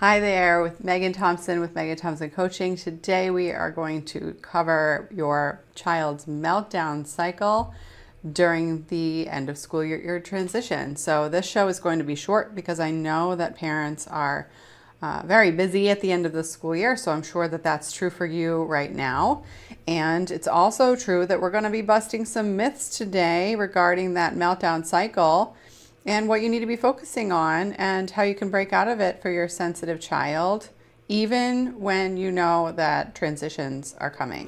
Hi there, with Megan Thompson with Megan Thompson Coaching. Today we are going to cover your child's meltdown cycle during the end of school year transition. So this show is going to be short because I know that parents are very busy at the end of the school year, so I'm sure that that's true for you right now. And it's also true that we're going to be busting some myths today regarding that meltdown cycle and what you need to be focusing on and how you can break out of it for your sensitive child, even when you know that transitions are coming.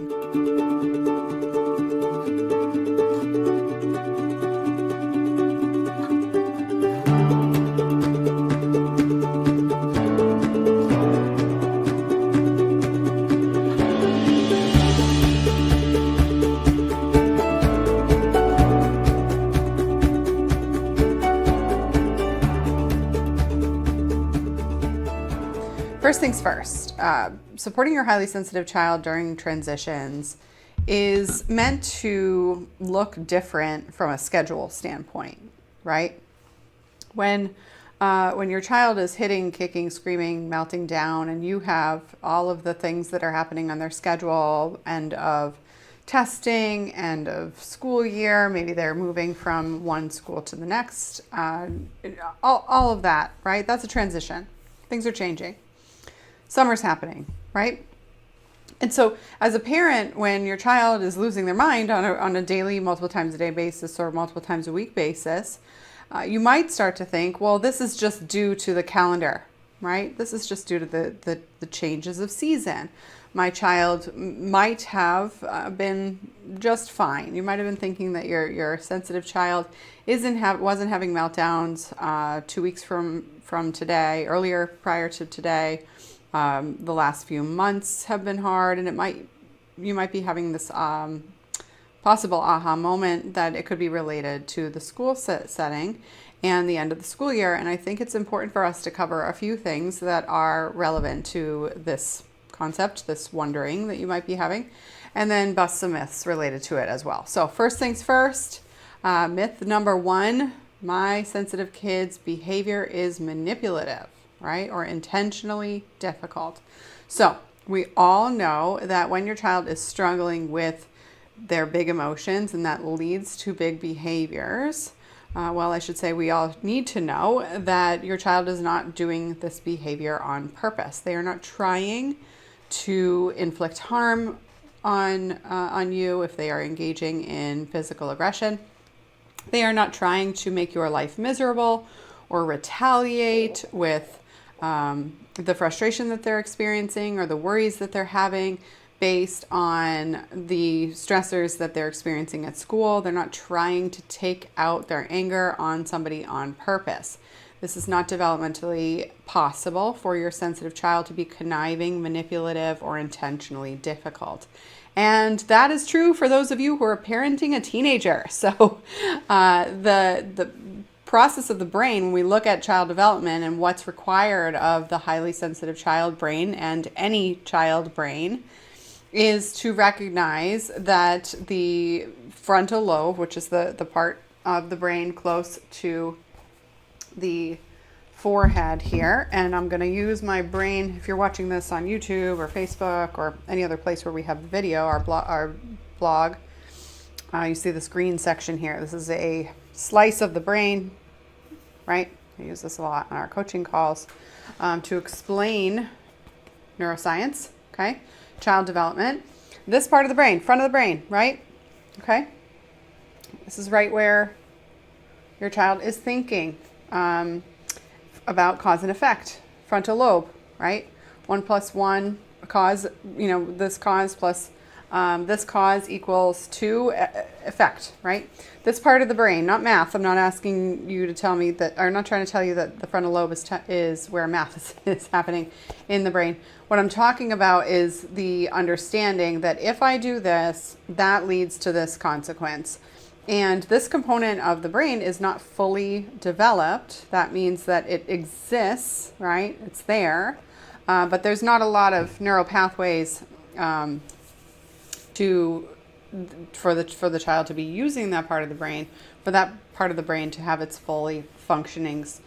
First things first, supporting your highly sensitive child during transitions is meant to look different from a schedule standpoint, right? When your child is hitting, kicking, screaming, melting down, and you have all of the things that are happening on their schedule, end of testing, end of school year, maybe they're moving from one school to the next, all of that, right? That's a transition. Things are changing. Summer's happening, right? And so as a parent, when your child is losing their mind on a daily, multiple times a day basis or multiple times a week basis, you might start to think, well, this is just due to the calendar, right? This is just due to the changes of season. My child might have been just fine. You might have been thinking that your sensitive child wasn't having meltdowns 2 weeks from today, earlier prior to today. The last few months have been hard, and you might be having this possible aha moment that it could be related to the school setting and the end of the school year. And I think it's important for us to cover a few things that are relevant to this concept, this wondering that you might be having, and then bust some myths related to it as well. So first things first, myth number one, my sensitive kid's behavior is manipulative, right? Or intentionally difficult. So we all know that when your child is struggling with their big emotions and that leads to big behaviors, I should say we all need to know that your child is not doing this behavior on purpose. They are not trying to inflict harm on you if they are engaging in physical aggression. They are not trying to make your life miserable or retaliate with the frustration that they're experiencing or the worries that they're having based on the stressors that they're experiencing at school. They're not trying to take out their anger on somebody on purpose. This is not developmentally possible for your sensitive child to be conniving, manipulative, or intentionally difficult. And that is true for those of you who are parenting a teenager. So the process of the brain, when we look at child development and what's required of the highly sensitive child brain and any child brain, is to recognize that the frontal lobe, which is the part of the brain close to the forehead here, and I'm going to use my brain, if you're watching this on YouTube or Facebook or any other place where we have video, our blog, you see this green section here. This is a slice of the brain, right? I use this a lot on our coaching calls to explain neuroscience, okay? Child development. This part of the brain, front of the brain, right? Okay? This is right where your child is thinking about cause and effect. Frontal lobe, right? 1 + 1 cause, this cause plus this cause equals 2 effect, right? This part of the brain, not math. I'm not asking you to tell me that, or not trying to tell you that the frontal lobe is where math is happening in the brain. What I'm talking about is the understanding that if I do this, that leads to this consequence. And this component of the brain is not fully developed. That means that it exists, right? It's there, but there's not a lot of neural pathways for the child to be using that part of the brain, for that part of the brain to have its fully functionings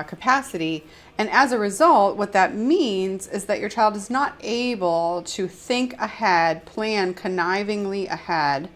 capacity. And as a result, what that means is that your child is not able to think ahead, plan connivingly ahead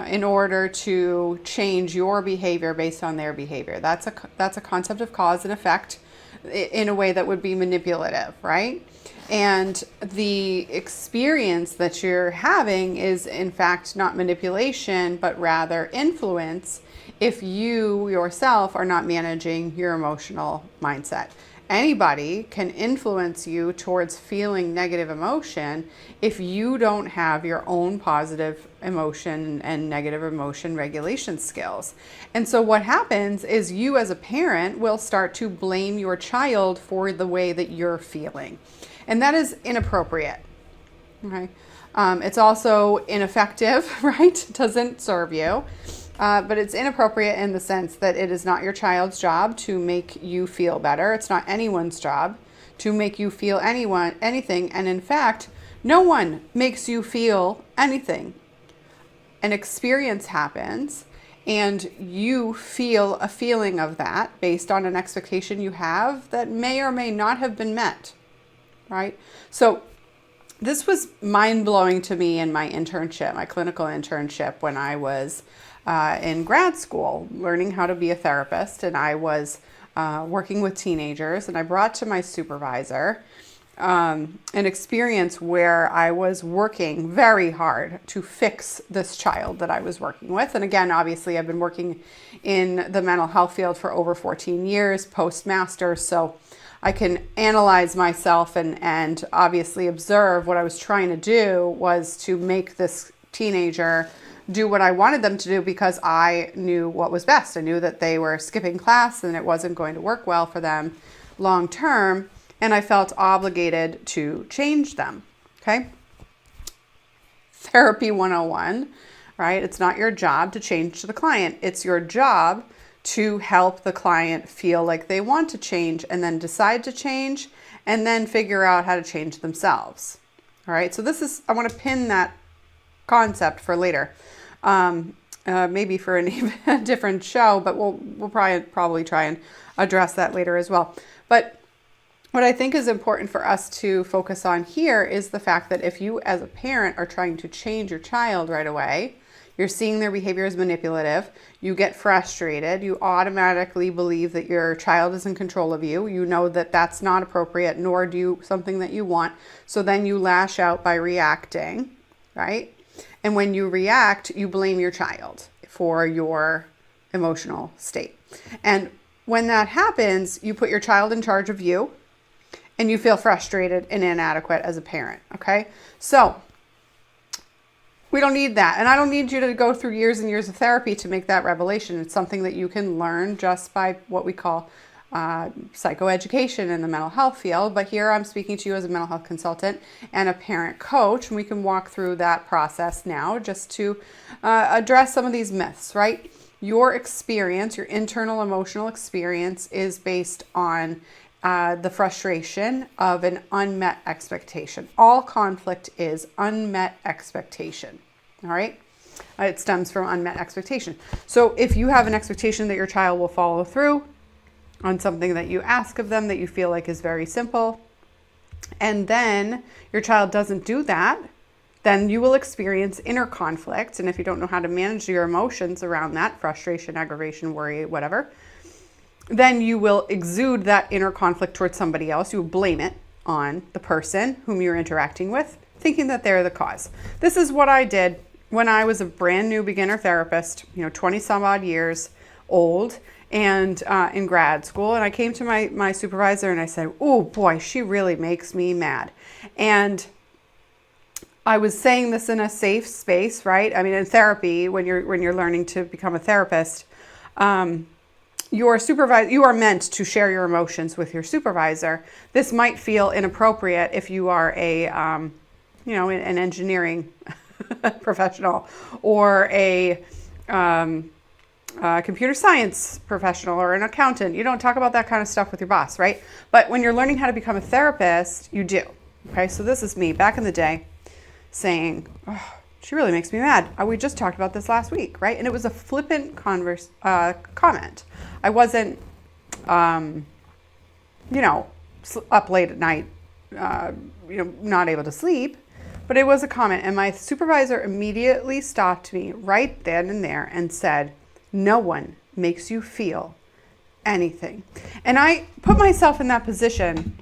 in order to change your behavior based on their behavior. That's a concept of cause and effect in a way that would be manipulative, right? And the experience that you're having is in fact not manipulation, but rather influence if you yourself are not managing your emotional mindset. Anybody can influence you towards feeling negative emotion if you don't have your own positive emotion and negative emotion regulation skills. And so what happens is you as a parent will start to blame your child for the way that you're feeling. And that is inappropriate. Okay. It's also ineffective, right? It doesn't serve you. But it's inappropriate in the sense that it is not your child's job to make you feel better. It's not anyone's job to make you feel anything. And in fact, no one makes you feel anything. An experience happens and you feel a feeling of that based on an expectation you have that may or may not have been met, right? So this was mind-blowing to me in my internship, my clinical internship, when I was in grad school, learning how to be a therapist. And I was working with teenagers, and I brought to my supervisor an experience where I was working very hard to fix this child that I was working with. And again, obviously, I've been working in the mental health field for over 14 years, postmaster, so I can analyze myself and obviously observe what I was trying to do was to make this teenager do what I wanted them to do because I knew what was best. I knew that they were skipping class and it wasn't going to work well for them long term, and I felt obligated to change them, okay? Therapy 101, right? It's not your job to change the client. It's your job to help the client feel like they want to change and then decide to change and then figure out how to change themselves, all right? So I want to pin that concept for later. Maybe for a different show, but we'll probably try and address that later as well. But what I think is important for us to focus on here is the fact that if you as a parent are trying to change your child right away, you're seeing their behavior as manipulative, you get frustrated, you automatically believe that your child is in control of you, you know that that's not appropriate, nor do you something that you want, so then you lash out by reacting, right? And when you react, you blame your child for your emotional state. And when that happens, you put your child in charge of you and you feel frustrated and inadequate as a parent, okay? So we don't need that. And I don't need you to go through years and years of therapy to make that revelation. It's something that you can learn just by what we call psychoeducation in the mental health field. But here I'm speaking to you as a mental health consultant and a parent coach, and we can walk through that process now just to address some of these myths, right? Your experience, your internal emotional experience is based on the frustration of an unmet expectation. All conflict is unmet expectation, all right? It stems from unmet expectation. So if you have an expectation that your child will follow through on something that you ask of them that you feel like is very simple, and then your child doesn't do that, then you will experience inner conflict. And if you don't know how to manage your emotions around that, frustration, aggravation, worry, whatever, then you will exude that inner conflict towards somebody else. You will blame it on the person whom you're interacting with, thinking that they're the cause. This is what I did when I was a brand new beginner therapist, 20 some odd years old, and in grad school. And I came to my supervisor and I said, oh boy, she really makes me mad. And I was saying this in a safe space, right? I mean, in therapy, when you're learning to become a therapist, your supervisor, you are meant to share your emotions with your supervisor. This might feel inappropriate if you are an engineering professional or a computer science professional or an accountant. You don't talk about that kind of stuff with your boss, right? But when you're learning how to become a therapist, you do. Okay, so this is me back in the day saying, oh, she really makes me mad. We just talked about this last week, right? And it was a flippant comment. I wasn't up late at night, not able to sleep. But it was a comment, and my supervisor immediately stopped me right then and there and said, "No one makes you feel anything." And I put myself in that position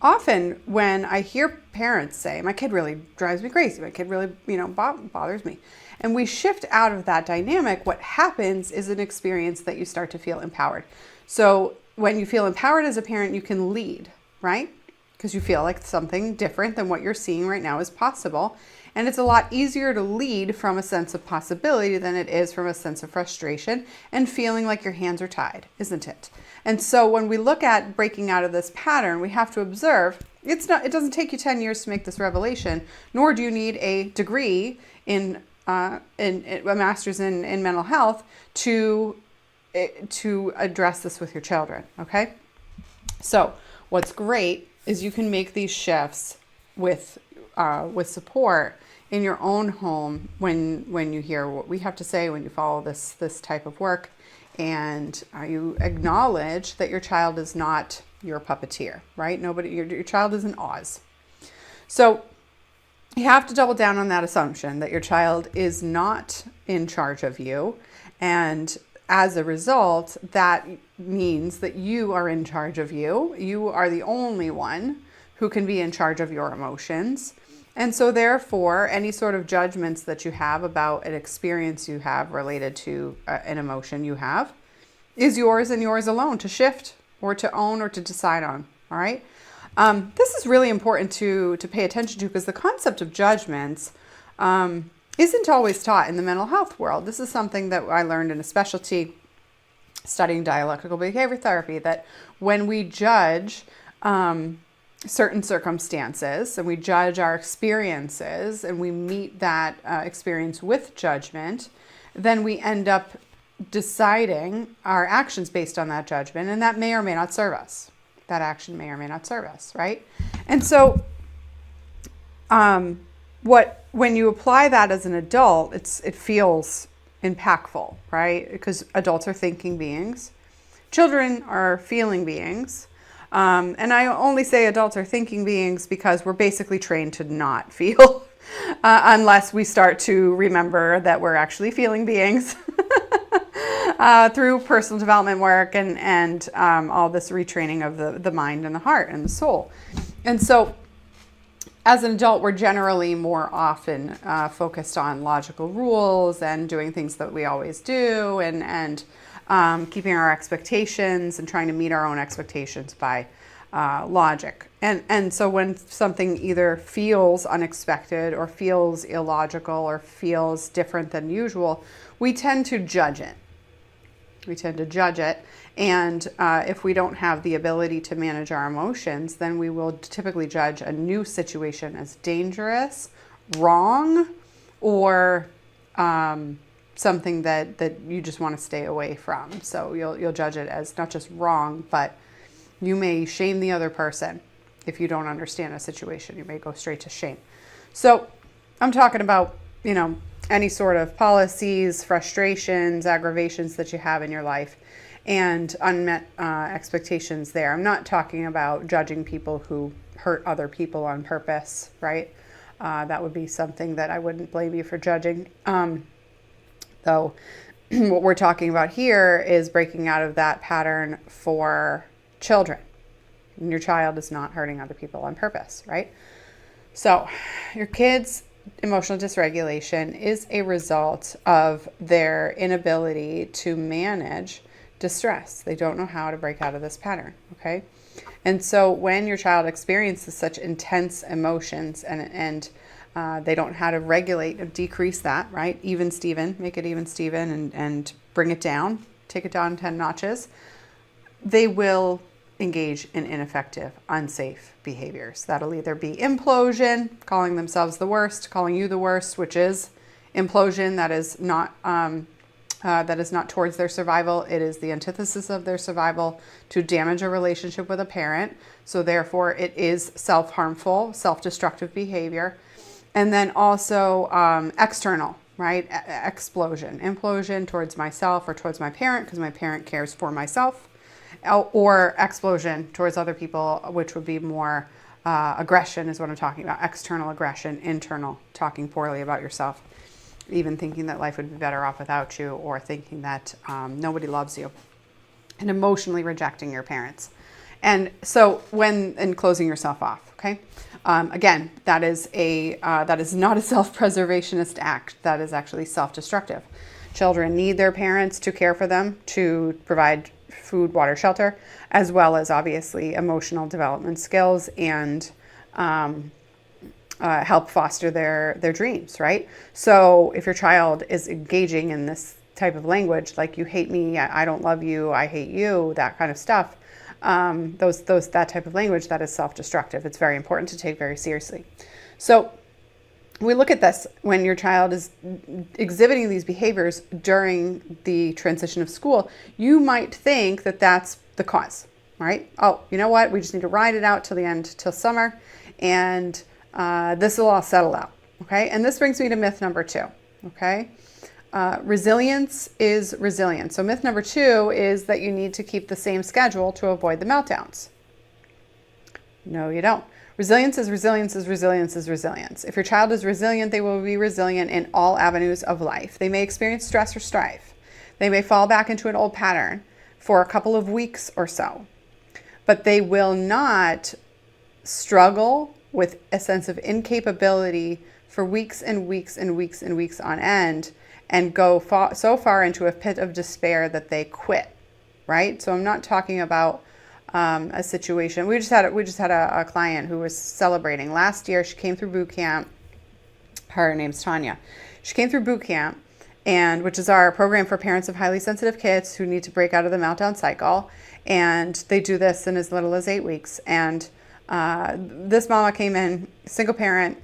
often when I hear parents say, "My kid really drives me crazy. My kid really, bothers me." And we shift out of that dynamic. What happens is an experience that you start to feel empowered. So when you feel empowered as a parent, you can lead, right? Because you feel like something different than what you're seeing right now is possible. And it's a lot easier to lead from a sense of possibility than it is from a sense of frustration and feeling like your hands are tied, isn't it? And so when we look at breaking out of this pattern, we have to observe it doesn't take you 10 years to make this revelation, nor do you need a degree in a master's in mental health to address this with your children, okay? So what's great is you can make these shifts with support in your own home when you hear what we have to say, when you follow this type of work, and you acknowledge that your child is not your puppeteer, right? Your child isn't Oz. So you have to double down on that assumption that your child is not in charge of you, and as a result, that means that you are in charge of you. You are the only one who can be in charge of your emotions. And so therefore, any sort of judgments that you have about an experience you have related to an emotion you have is yours and yours alone to shift or to own or to decide on. All right. This is really important to pay attention to, because the concept of judgments isn't always taught in the mental health world. This is something that I learned in a specialty studying dialectical behavior therapy, that when we judge certain circumstances and we judge our experiences and we meet that experience with judgment, then we end up deciding our actions based on that judgment, and that may or may not serve us. That action may or may not serve us, right? And so when you apply that as an adult, it feels impactful, right? Because adults are thinking beings. Children are feeling beings. And I only say adults are thinking beings because we're basically trained to not feel unless we start to remember that we're actually feeling beings through personal development work and all this retraining of the mind and the heart and the soul. And so as an adult, we're generally more often focused on logical rules and doing things that we always do, and keeping our expectations and trying to meet our own expectations by logic. And so when something either feels unexpected or feels illogical or feels different than usual, we tend to judge it. And if we don't have the ability to manage our emotions, then we will typically judge a new situation as dangerous, wrong, or something that you just want to stay away from. So you'll judge it as not just wrong, but you may shame the other person if you don't understand a situation. You may go straight to shame. So I'm talking about, any sort of policies, frustrations, aggravations that you have in your life, and unmet expectations there. I'm not talking about judging people who hurt other people on purpose, right? That would be something that I wouldn't blame you for judging. Though what we're talking about here is breaking out of that pattern for children. And your child is not hurting other people on purpose, right? So your kids' emotional dysregulation is a result of their inability to manage distress. They don't know how to break out of this pattern, okay? And so when your child experiences such intense emotions and they don't know how to regulate or decrease that, right? Even Steven, make it even Steven and bring it down, take it down 10 notches, they will engage in ineffective, unsafe behaviors. That'll either be implosion, calling themselves the worst, calling you the worst, which is implosion. That is not towards their survival. It is the antithesis of their survival to damage a relationship with a parent. So therefore, it is self-harmful, self-destructive behavior. And then also external, right? Explosion, implosion towards myself or towards my parent because my parent cares for myself. or explosion towards other people, which would be more aggression is what I'm talking about. External aggression, internal, talking poorly about yourself, even thinking that life would be better off without you, or thinking that nobody loves you, and emotionally rejecting your parents. And so and closing yourself off, okay? Again, that is not a self-preservationist act. That is actually self-destructive. Children need their parents to care for them, to provide food, water, shelter, as well as obviously emotional development skills and help foster their dreams, right? So if your child is engaging in this type of language, like you hate me, I don't love you, I hate you, that kind of stuff, that type of language, that is self-destructive. It's very important to take very seriously. So we look at this when your child is exhibiting these behaviors during the transition of school. You might think that that's the cause, right? Oh, you know what? We just need to ride it out till the end, till summer, and this will all settle out, okay? And this brings me to myth number 2, okay? Resilience is resilience. So myth number 2 is that you need to keep the same schedule to avoid the meltdowns. No, you don't. Resilience is resilience is resilience is resilience. If your child is resilient, they will be resilient in all avenues of life. They may experience stress or strife. They may fall back into an old pattern for a couple of weeks or so, but they will not struggle with a sense of incapability for weeks and weeks and weeks and weeks on end, and go so far into a pit of despair that they quit, right? So I'm not talking about a situation. We just had a client who was celebrating last year. She came through boot camp. Her name's Tanya. She came through boot camp, which is our program for parents of highly sensitive kids who need to break out of the meltdown cycle. And they do this in as little as 8 weeks. And this mama came in, single parent,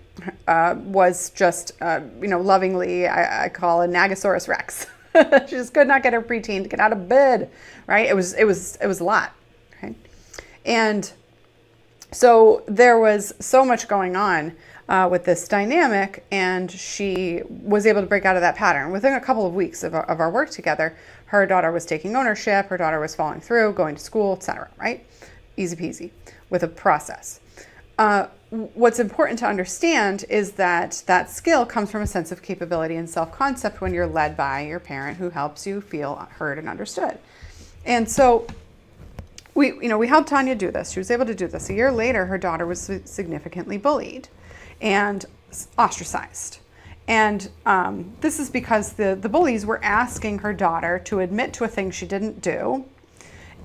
was just, lovingly, I call a Nagasaurus Rex. She just could not get her preteen to get out of bed, right? It was a lot, okay? And so there was so much going on with this dynamic, and she was able to break out of that pattern. Within a couple of weeks of our work together, her daughter was taking ownership, her daughter was following through, going to school, etc., right? Easy peasy with a process. What's important to understand is that that skill comes from a sense of capability and self-concept when you're led by your parent who helps you feel heard and understood. And so we helped Tanya do this. She was able to do this. A year later, her daughter was significantly bullied and ostracized. And this is because the bullies were asking her daughter to admit to a thing she didn't do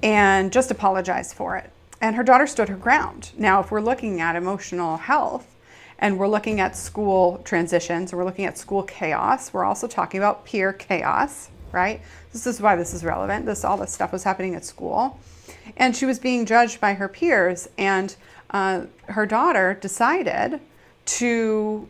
and just apologize for it. And her daughter stood her ground. Now, if we're looking at emotional health and we're looking at school transitions, and we're looking at school chaos, we're also talking about peer chaos, right? This is why this is relevant. All this stuff was happening at school. And she was being judged by her peers. And her daughter decided to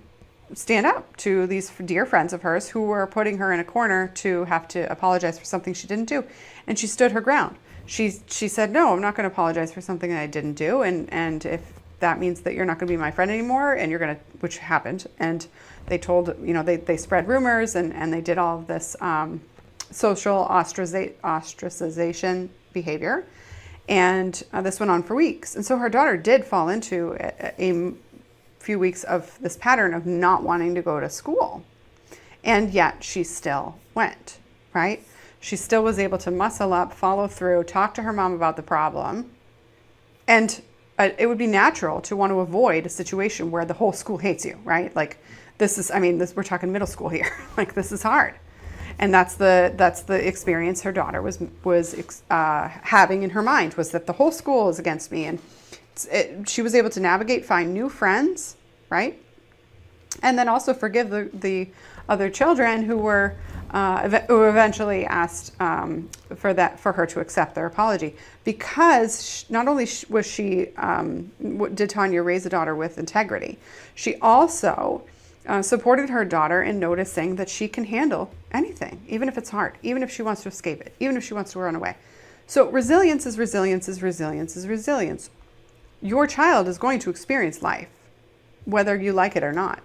stand up to these dear friends of hers who were putting her in a corner to have to apologize for something she didn't do. And she stood her ground. She said, no, I'm not going to apologize for something that I didn't do. And if that means that you're not going to be my friend anymore, and you're going to, which happened. And they told, they spread rumors and they did all of this social ostracization behavior. And this went on for weeks. And so her daughter did fall into a few weeks of this pattern of not wanting to go to school. And yet she still went, right? She still was able to muscle up, follow through, talk to her mom about the problem. And it would be natural to want to avoid a situation where the whole school hates you, right? Like we're talking middle school here. Like, this is hard. And that's the experience her daughter was having in her mind, was that the whole school is against me. And she was able to navigate, find new friends, right? And then also forgive the other children who eventually asked for her to accept their apology, because not only did Tanya raise a daughter with integrity, she also supported her daughter in noticing that she can handle anything, even if it's hard, even if she wants to escape it, even if she wants to run away. So resilience is resilience is resilience is resilience. Your child is going to experience life, whether you like it or not.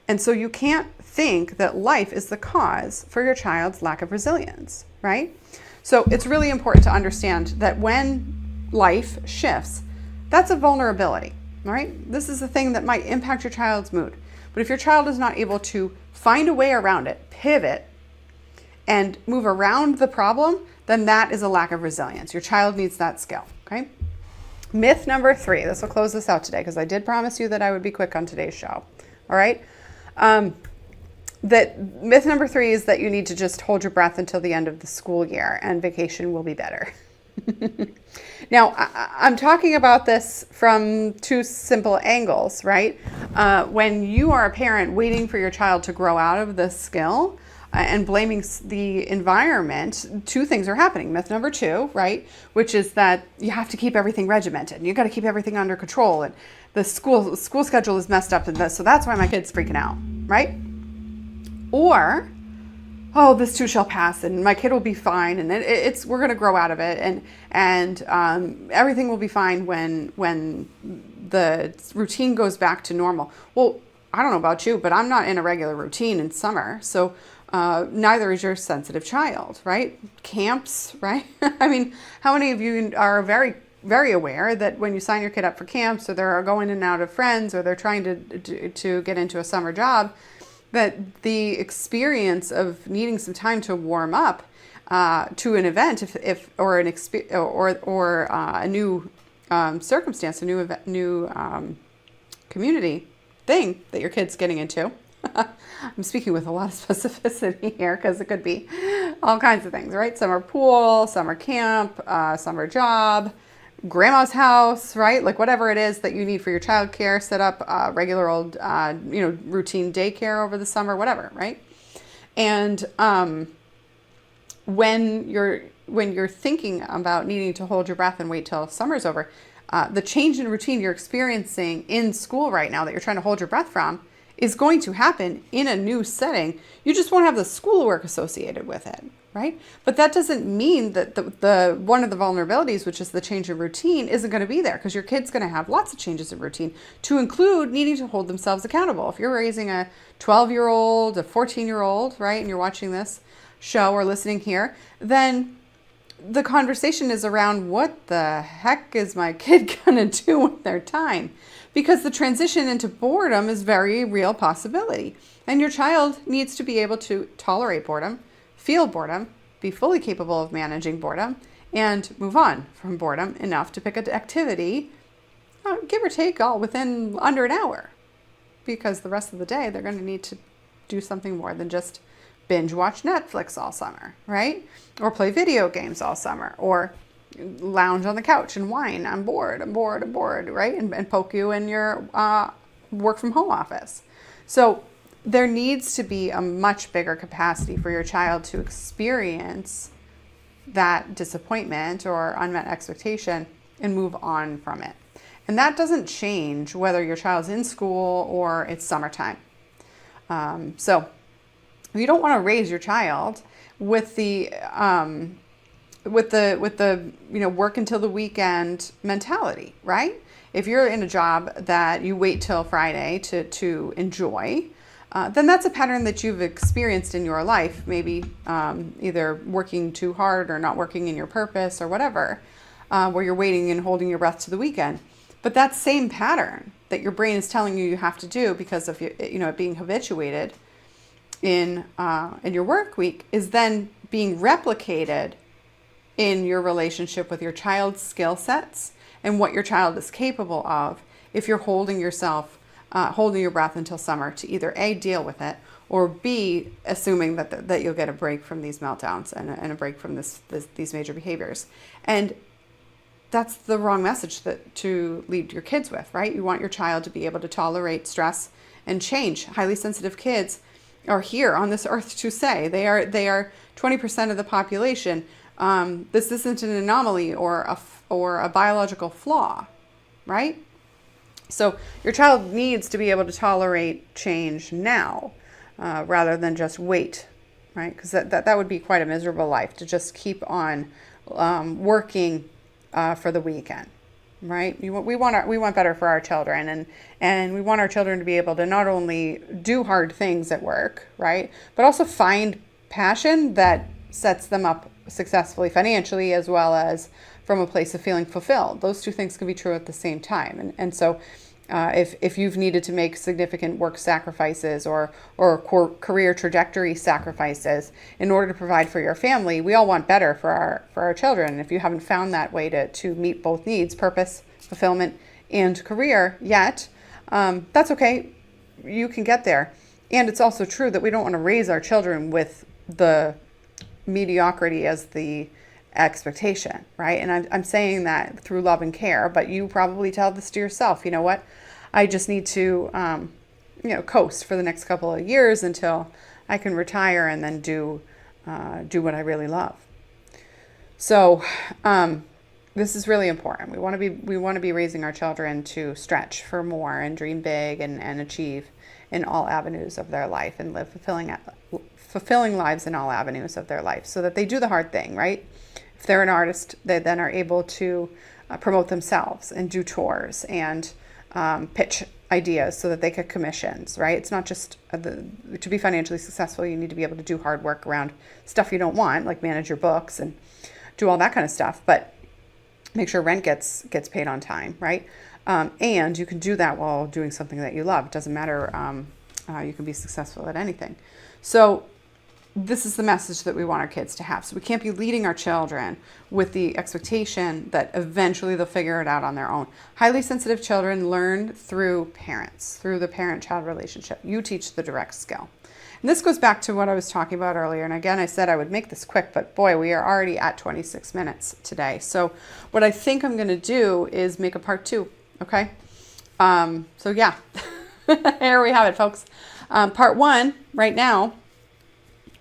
And so you can't think that life is the cause for your child's lack of resilience, right? So it's really important to understand that when life shifts, that's a vulnerability, right? This is a thing that might impact your child's mood. But if your child is not able to find a way around it, pivot, and move around the problem, then that is a lack of resilience. Your child needs that skill, okay? Myth number 3, this will close this out today because I did promise you that I would be quick on today's show, all right? That myth number 3 is that you need to just hold your breath until the end of the school year and vacation will be better. Now, I'm talking about this from 2 simple angles, right? When you are a parent waiting for your child to grow out of this skill and blaming the environment, 2 things are happening. Myth number 2, right? Which is that you have to keep everything regimented. You got to keep everything under control, and the school schedule is messed up, and so that's why my kid's freaking out, right? Or, oh, this too shall pass, and my kid will be fine, and we're going to grow out of it, and everything will be fine when the routine goes back to normal. Well, I don't know about you, but I'm not in a regular routine in summer, so neither is your sensitive child, right? Camps, right? I mean, how many of you are very, very aware that when you sign your kid up for camps, or they're going in and out of friends, or they're trying to get into a summer job, that the experience of needing some time to warm up to an event, or a new circumstance, a new community thing that your kid's getting into. I'm speaking with a lot of specificity here because it could be all kinds of things, right? Summer pool, summer camp, summer job, grandma's house, right? Like whatever it is that you need for your childcare, set up regular old, routine daycare over the summer, whatever, right? And when you're thinking about needing to hold your breath and wait till summer's over, the change in routine you're experiencing in school right now that you're trying to hold your breath from is going to happen in a new setting. You just won't have the schoolwork associated with it, right? But that doesn't mean that the one of the vulnerabilities, which is the change in routine, isn't going to be there, because your kid's going to have lots of changes in routine, to include needing to hold themselves accountable. If you're raising a 12-year-old, a 14-year-old, right, and you're watching this show or listening here, then the conversation is around, what the heck is my kid going to do with their time? Because the transition into boredom is a very real possibility. And your child needs to be able to tolerate boredom, feel boredom, be fully capable of managing boredom, and move on from boredom enough to pick an activity, give or take, all within under an hour. Because the rest of the day, they're going to need to do something more than just binge watch Netflix all summer, right? Or play video games all summer, or lounge on the couch and whine, I'm bored, right? And poke you in your work from home office. So there needs to be a much bigger capacity for your child to experience that disappointment or unmet expectation and move on from it. And that doesn't change whether your child's in school or it's summertime. So you don't want to raise your child with the work until the weekend mentality, right? If you're in a job that you wait till Friday to enjoy, then that's a pattern that you've experienced in your life, maybe either working too hard or not working in your purpose or whatever, where you're waiting and holding your breath to the weekend. But that same pattern that your brain is telling you have to do because of it being habituated in your work week is then being replicated in your relationship with your child's skill sets and what your child is capable of if you're holding your breath until summer to either A, deal with it, or B, assuming that you'll get a break from these meltdowns and a break from these major behaviors. And that's the wrong message to lead your kids with, right? You want your child to be able to tolerate stress and change. Highly sensitive kids are here on this earth to say they are 20% of the population. This isn't an anomaly or a biological flaw, right? So your child needs to be able to tolerate change now, rather than just wait, right? Because that would be quite a miserable life to just keep on working for the weekend, right? We want better for our children, and we want our children to be able to not only do hard things at work, right, but also find passion that sets them up successfully financially, as well as from a place of feeling fulfilled. Those two things can be true at the same time. And so if you've needed to make significant work sacrifices or career trajectory sacrifices in order to provide for your family, we all want better for our children. And if you haven't found that way to meet both needs, purpose, fulfillment, and career yet, that's okay. You can get there. And it's also true that we don't want to raise our children with the mediocrity as the expectation, right? And I'm saying that through love and care, but you probably tell this to yourself. You know what? I just need to, coast for the next couple of years until I can retire and then do what I really love. So this is really important. We want to be raising our children to stretch for more and dream big and achieve in all avenues of their life and live fulfilling lives in all avenues of their life, so that they do the hard thing, right? If they're an artist, they then are able to promote themselves and do tours and pitch ideas so that they get commissions, right? It's not just to be financially successful, you need to be able to do hard work around stuff you don't want, like manage your books and do all that kind of stuff, but make sure rent gets paid on time, right? And you can do that while doing something that you love. It doesn't matter. You can be successful at anything. So this is the message that we want our kids to have. So we can't be leading our children with the expectation that eventually they'll figure it out on their own. Highly sensitive children learn through parents, through the parent-child relationship. You teach the direct skill. And this goes back to what I was talking about earlier. And again, I said I would make this quick, but boy, we are already at 26 minutes today. So what I think I'm going to do is make a part 2. Okay. So yeah, here we have it, folks. Part 1 right now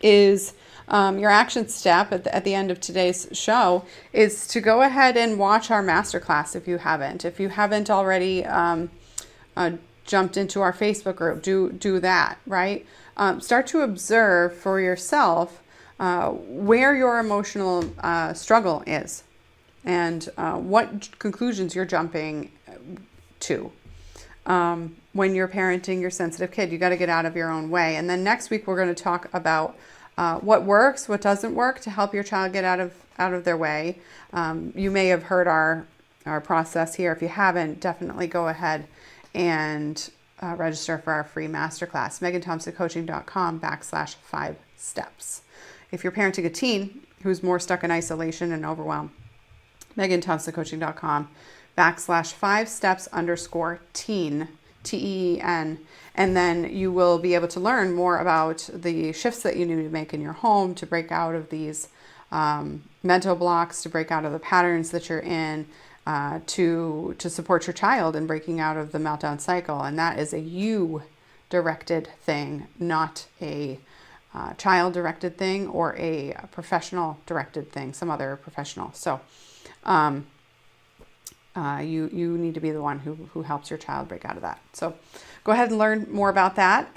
is your action step at the end of today's show is to go ahead and watch our masterclass if you haven't. If you haven't already jumped into our Facebook group, do that, right? Start to observe for yourself where your emotional struggle is and what conclusions you're jumping to. When you're parenting your sensitive kid, you got to get out of your own way. And then next week, we're going to talk about what works, what doesn't work to help your child get out of their way. You may have heard our process here. If you haven't, definitely go ahead and register for our free masterclass, meganthompsoncoaching.com/5 steps. If you're parenting a teen who's more stuck in isolation and overwhelmed, meganthompsoncoaching.com/5 steps_teen, TEEN. And then you will be able to learn more about the shifts that you need to make in your home to break out of these mental blocks, to break out of the patterns that you're in, to support your child in breaking out of the meltdown cycle. And that is a you-directed thing, not a child-directed thing or a professional-directed thing, some other professional. So you need to be the one who helps your child break out of that. So go ahead and learn more about that.